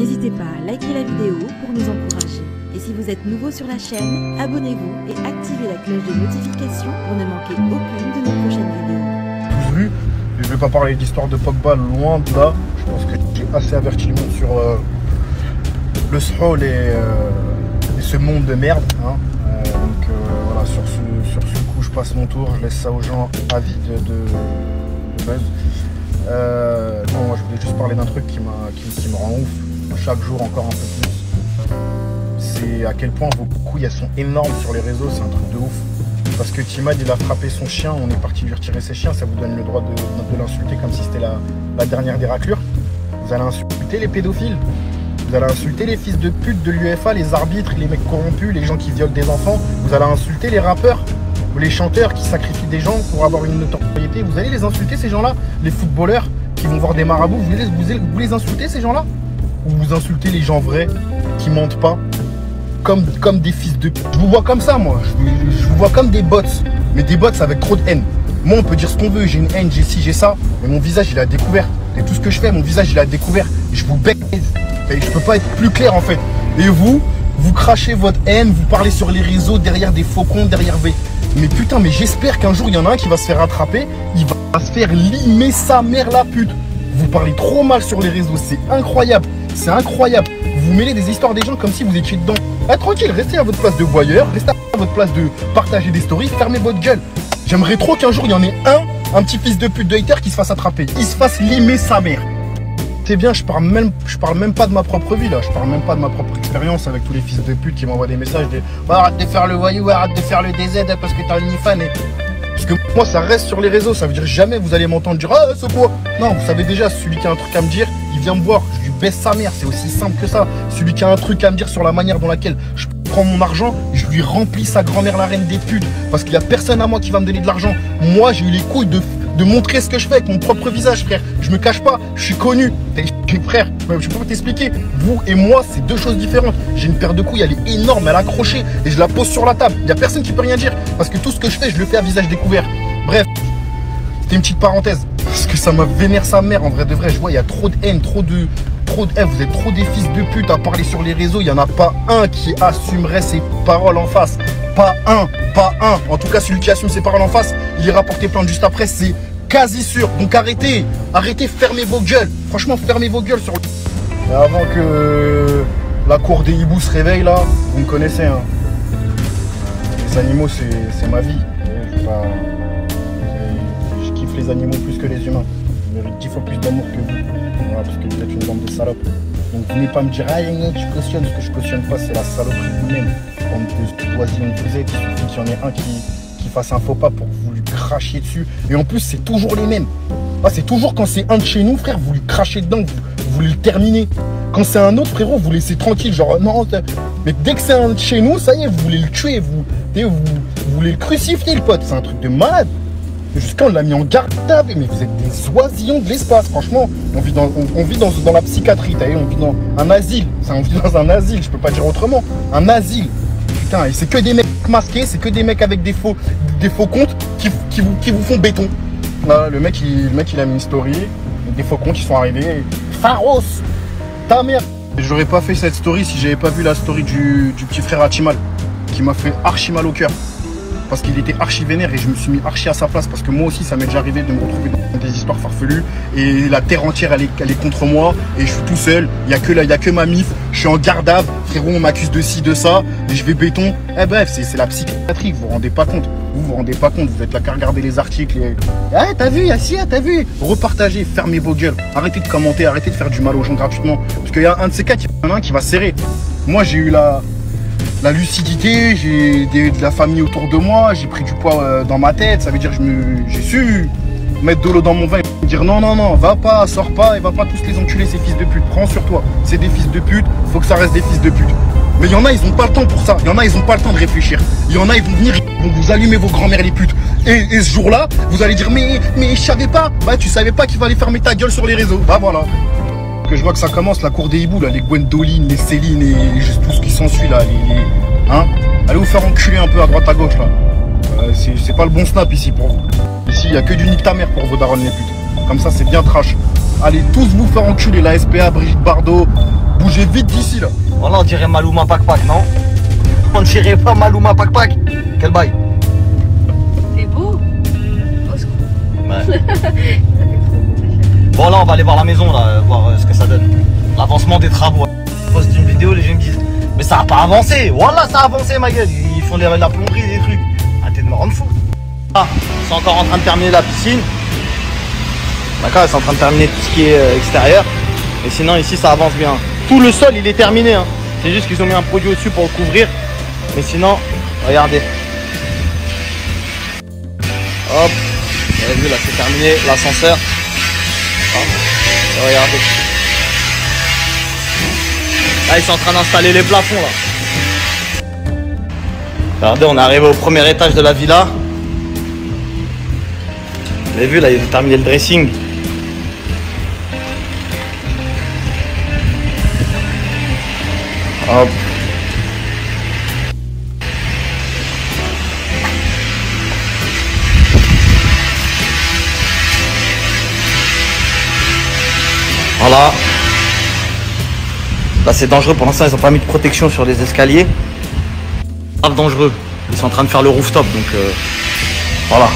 N'hésitez pas à liker la vidéo pour nous encourager. Et si vous êtes nouveau sur la chaîne, abonnez-vous et activez la cloche de notification pour ne manquer aucune de nos prochaines vidéos. Tous vu, je ne vais pas parler de l'histoire de Pogba, loin de là. Je pense que j'ai assez averti le monde sur le Sroll et ce monde de merde. Hein. Voilà, sur ce coup, je passe mon tour, je laisse ça aux gens avides de buzz. Non, moi je voulais juste parler d'un truc qui me rend ouf, chaque jour encore un peu plus. C'est à quel point vos couilles elles sont énormes sur les réseaux, c'est un truc de ouf. Parce que Timad il a frappé son chien, on est parti lui retirer ses chiens, ça vous donne le droit de l'insulter comme si c'était la dernière des raclures. Vous allez insulter les pédophiles, vous allez insulter les fils de pute de l'UEFA, les arbitres, les mecs corrompus, les gens qui violent des enfants, vous allez insulter les rappeurs, ou les chanteurs qui sacrifient des gens pour avoir une notoriété, vous allez les insulter ces gens-là, les footballeurs qui vont voir des marabouts, vous les insultez ces gens-là? Ou vous insultez les gens vrais qui mentent pas comme des fils de... Je vous vois comme ça moi, je vous vois comme des bots, mais des bots avec trop de haine. Moi on peut dire ce qu'on veut, j'ai une haine, j'ai ci, j'ai ça, mais mon visage il est à découvert. Et tout ce que je fais, mon visage il est à découvert. Je vous baise, et je peux pas être plus clair en fait. Et vous crachez votre haine, vous parlez sur les réseaux derrière des faux comptes, derrière V. Mais putain, mais j'espère qu'un jour il y en a un qui va se faire rattraper, il va se faire limer sa mère la pute. Vous parlez trop mal sur les réseaux, c'est incroyable, c'est incroyable. Vous mêlez des histoires des gens comme si vous étiez dedans. Ah, tranquille, restez à votre place de voyeur, restez à votre place de partager des stories, fermez votre gueule. J'aimerais trop qu'un jour il y en ait un petit fils de pute de hater qui se fasse attraper, il se fasse limer sa mère. C'est bien, je parle même pas de ma propre vie là, je parle même pas de ma propre expérience avec tous les fils de pute qui m'envoient des messages de arrête de faire le voyou, arrête de faire le DZ parce que t'as un OnlyFans. Parce que moi ça reste sur les réseaux, ça veut dire jamais vous allez m'entendre dire ah c'est quoi. Non, vous savez déjà, celui qui a un truc à me dire, il vient me voir, je lui baisse sa mère, c'est aussi simple que ça. Celui qui a un truc à me dire sur la manière dans laquelle je prends mon argent, je lui remplis sa grand-mère la reine des putes. Parce qu'il n'y a personne à moi qui va me donner de l'argent. Moi j'ai eu les couilles de montrer ce que je fais avec mon propre visage, frère. Je me cache pas, je suis connu. Frère, je peux pas t'expliquer. Vous et moi, c'est deux choses différentes. J'ai une paire de couilles, elle est énorme, elle est accrochée et je la pose sur la table. Il n'y a personne qui peut rien dire parce que tout ce que je fais, je le fais à visage découvert. Bref, c'était une petite parenthèse. Parce que ça m'a vénère sa mère, en vrai de vrai. Je vois, il y a trop de haine, trop de haine. Vous êtes trop des fils de pute à parler sur les réseaux. Il n'y en a pas un qui assumerait ses paroles en face. Pas un. En tout cas, celui qui assume ses paroles en face, il ira porter plainte juste après. C'est quasi sûr. Donc arrêtez, fermez vos gueules. Franchement, fermez vos gueules sur le... Et avant que la cour des hiboux se réveille là, vous me connaissez. Hein. Les animaux, c'est ma vie. Je kiffe les animaux plus que les humains. Ils méritent 10 fois plus d'amour que vous. Voilà, parce que vous êtes une bande de salopes. Donc venez pas me dire ah tu cautionnes. Ce que je cautionne pas, c'est la saloperie de vous-même. Bande de oisillons que vous êtes, il suffit qu'il y en ait un qui fasse un faux pas pour que vous lui crachiez dessus. Et en plus, c'est toujours les mêmes. Ah, c'est toujours quand c'est un de chez nous, frère, vous lui crachez dedans, vous voulez le terminer. Quand c'est un autre, frérot, vous laissez tranquille, genre non. Mais dès que c'est un de chez nous, ça y est, vous voulez le tuer, vous voulez le crucifier, le pote. C'est un truc de malade. Jusqu'à on l'a mis en garde à vue, mais vous êtes des oisillons de l'espace, franchement. On vit dans la psychiatrie, t'as vu, on vit dans un asile. On vit dans un asile, je peux pas dire autrement. Un asile. Putain, et c'est que des mecs masqués, c'est que des mecs avec des faux comptes qui vous font béton. Là, le mec il a mis une story, des faux comptes qui sont arrivés. Pharos, ta mère. J'aurais pas fait cette story si j'avais pas vu la story du petit frère Atimal, qui m'a fait archi mal au cœur. Parce qu'il était archi vénère et je me suis mis archi à sa place parce que moi aussi ça m'est déjà arrivé de me retrouver dans des histoires farfelues et la terre entière elle est contre moi et je suis tout seul, il y a que ma mif, je suis en garde à vue, frérot on m'accuse de ci, de ça, et je vais béton. Eh bref, c'est la psychiatrie, vous vous rendez pas compte, vous êtes là qu'à regarder les articles et... Ah t'as vu, t'as vu, repartagez, fermez vos gueules, arrêtez de commenter, arrêtez de faire du mal aux gens gratuitement, parce qu'il y a un de ces quatre, il y en a un qui va serrer. Moi j'ai eu la lucidité, j'ai de la famille autour de moi, j'ai pris du poids dans ma tête, ça veut dire que j'ai su mettre de l'eau dans mon vin et me dire non, va pas, sors pas et va pas tous les enculer ces fils de pute, prends sur toi, c'est des fils de pute, faut que ça reste des fils de pute. Mais il y en a, ils ont pas le temps pour ça, il y en a, ils ont pas le temps de réfléchir, il y en a, ils vont venir, ils vont vous allumer vos grands-mères les putes. Et ce jour-là, vous allez dire mais je savais pas, bah tu savais pas qu'il fallait fermer ta gueule sur les réseaux, bah voilà. Que je vois que ça commence, la cour des hiboux, là, les Gwendoline, les Céline et juste tout ce qui s'ensuit là, hein. Allez vous faire enculer un peu à droite à gauche là. C'est pas le bon snap ici pour vous. Ici, il n'y a que du nique ta mère pour vos darons les putes. Comme ça, c'est bien trash. Allez tous vous faire enculer, la SPA, Brigitte Bardot, Bougez vite d'ici là. Voilà, on dirait Maluma Pak Pak, non? On dirait pas Maluma Pak Pak. Quel bail? C'est beau. Ouais. Bon là on va aller voir la maison là, voir ce que ça donne. L'avancement des travaux. Je poste une vidéo, les gens me disent mais ça a pas avancé. Voilà, ça a avancé ma gueule. Ils font la plomberie, des trucs. Arrêtez de me rendre fou. Ah, ils sont encore en train de terminer la piscine. D'accord, ils sont en train de terminer tout ce qui est extérieur. Et sinon ici ça avance bien. Tout le sol il est terminé hein. C'est juste qu'ils ont mis un produit au-dessus pour le couvrir. Mais sinon, regardez. Hop. Vous avez vu là c'est terminé, l'ascenseur. Regardez. Là ils sont en train d'installer les plafonds là. Regardez, on est arrivé au premier étage de la villa. Vous avez vu là, ils ont terminé le dressing. Hop. Voilà. Là c'est dangereux, pour l'instant ils n'ont pas mis de protection sur les escaliers. Grave dangereux. Ils sont en train de faire le rooftop donc voilà.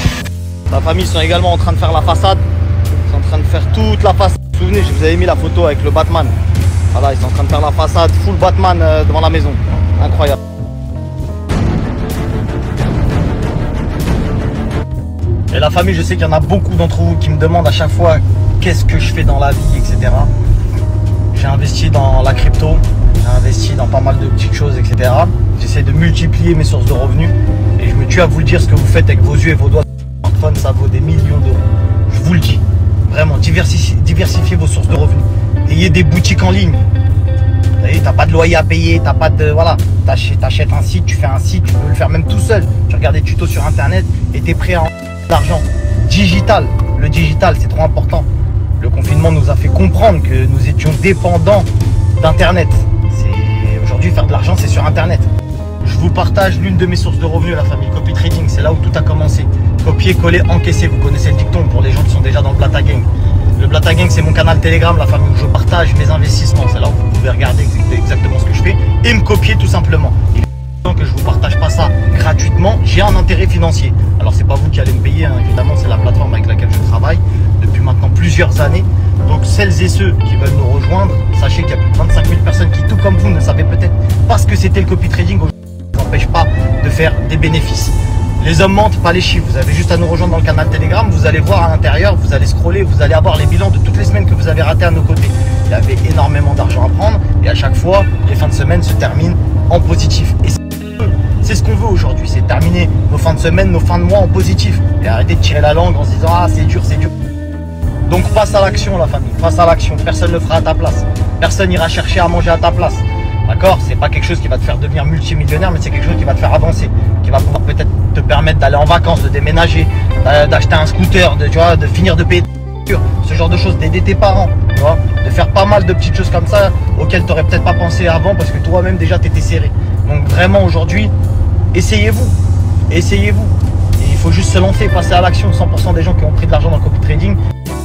La famille ils sont également en train de faire la façade. Ils sont en train de faire toute la façade. Vous vous souvenez, je vous avais mis la photo avec le Batman. Voilà, ils sont en train de faire la façade full Batman devant la maison. Incroyable. Et la famille, je sais qu'il y en a beaucoup d'entre vous qui me demandent à chaque fois qu'est-ce que je fais dans la vie, etc. J'ai investi dans la crypto, j'ai investi dans pas mal de petites choses, etc. J'essaie de multiplier mes sources de revenus. Et je me tue à vous le dire, ce que vous faites avec vos yeux et vos doigts sur votre smartphone, ça vaut des millions d'euros. Je vous le dis. Vraiment, diversifiez vos sources de revenus. Ayez des boutiques en ligne. T'as pas de loyer à payer, t'as pas de... Voilà, t'achètes un site, tu fais un site, tu peux le faire même tout seul. Tu regardes des tutos sur internet et t'es prêt à en d'argent. Digital, le digital c'est trop important. Le confinement nous a fait comprendre que nous étions dépendants d'internet. Aujourd'hui faire de l'argent c'est sur internet. Je vous partage l'une de mes sources de revenus, la famille Copy Trading, c'est là où tout a commencé. Copier, coller, encaisser, vous connaissez le dicton pour les gens qui sont déjà dans le Blata Gang. Le Blata Gang c'est mon canal Telegram, la famille où je partage mes investissements, c'est là où vous pouvez regarder exactement ce que je fais et me copier tout simplement. Il est temps que je vous partage pas ça gratuitement, j'ai un intérêt financier. Alors c'est pas vous qui allez me payer, hein, évidemment c'est la plateforme avec laquelle je travaille depuis maintenant plusieurs années. Donc celles et ceux qui veulent nous rejoindre, sachez qu'il y a plus de 25 000 personnes qui tout comme vous ne savaient peut-être pas ce que c'était le copy trading. Ça n'empêche pas de faire des bénéfices. Les hommes mentent, pas les chiffres. Vous avez juste à nous rejoindre dans le canal Telegram. Vous allez voir à l'intérieur, vous allez scroller, vous allez avoir les bilans de toutes les semaines que vous avez ratées à nos côtés. Il y avait énormément d'argent à prendre et à chaque fois, les fins de semaine se terminent en positif. Et c'est ce qu'on veut aujourd'hui, c'est terminer nos fins de semaine, nos fins de mois en positif. Et arrêter de tirer la langue en se disant ah c'est dur, c'est dur. Donc passe à l'action la famille, passe à l'action. Personne ne le fera à ta place. Personne n'ira chercher à manger à ta place. D'accord? C'est pas quelque chose qui va te faire devenir multimillionnaire, mais c'est quelque chose qui va te faire avancer, qui va pouvoir peut-être te permettre d'aller en vacances, de déménager, d'acheter un scooter, tu vois, de finir de payer ce genre de choses, d'aider tes parents, tu vois, de faire pas mal de petites choses comme ça auxquelles tu n'aurais peut-être pas pensé avant parce que toi-même déjà tu étais serré. Donc vraiment aujourd'hui, essayez-vous, essayez-vous. Et il faut juste se lancer, passer à l'action. 100% des gens qui ont pris de l'argent dans le copy trading,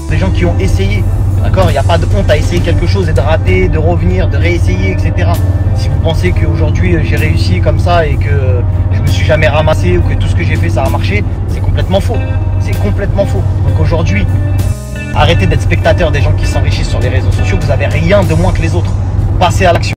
des gens qui ont essayé. D'accord, il n'y a pas de honte à essayer quelque chose et de rater, de revenir, de réessayer, etc. Si vous pensez qu'aujourd'hui j'ai réussi comme ça et que je me suis jamais ramassé ou que tout ce que j'ai fait ça a marché, c'est complètement faux. C'est complètement faux. Donc aujourd'hui, arrêtez d'être spectateur des gens qui s'enrichissent sur les réseaux sociaux. Vous n'avez rien de moins que les autres. Passez à l'action.